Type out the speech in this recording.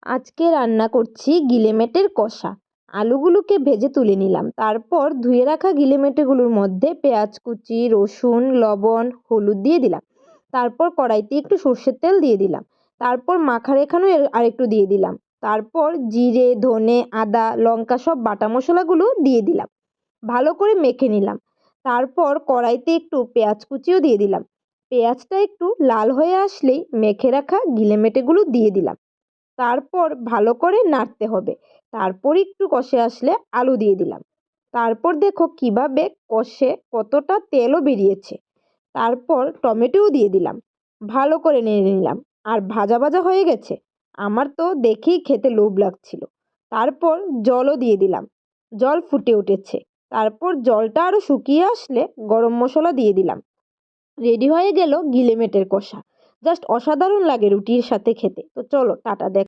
আজকে রান্না করছি গিলেমেটের কষা। আলুগুলোকে ভেজে তুলে নিলাম, তারপর ধুয়ে রাখা গিলেমেটেগুলোর মধ্যে পেঁয়াজ কুচি, রসুন, লবণ, হলুদ দিয়ে দিলাম। তারপর কড়াইতে একটু সর্ষের তেল দিয়ে দিলাম। তারপর মাখা রেখানো আরেকটু দিয়ে দিলাম। তারপর জিরে, ধনে, আদা, লঙ্কা সব বাটা মশলাগুলো দিয়ে দিলাম। ভালো করে মেখে নিলাম। তারপর কড়াইতে একটু পেঁয়াজ কুচিও দিয়ে দিলাম। পেঁয়াজটা একটু লাল হয়ে আসলেই মেখে রাখা গিলেমেটেগুলো দিয়ে দিলাম। তারপর ভালো করে নাড়তে হবে। তারপর একটু কষে আসলে আলু দিয়ে দিলাম। তারপর দেখো কিভাবে কষে কতটা তেলও বেরিয়েছে। তারপর টমেটোও দিয়ে দিলাম। ভালো করে নেড়ে নিলাম। আর ভাজা ভাজা হয়ে গেছে। আমার তো দেখেই খেতে লোভ লাগছিল। তারপর জলও দিয়ে দিলাম। জল ফুটে উঠেছে। তারপর জলটা আরও শুকিয়ে আসলে গরম মশলা দিয়ে দিলাম। রেডি হয়ে গেল গিলেমেটের কষা। জাস্ট অসাধারণ লাগে রুটির সাথে খেতে। তো চলো টাটা।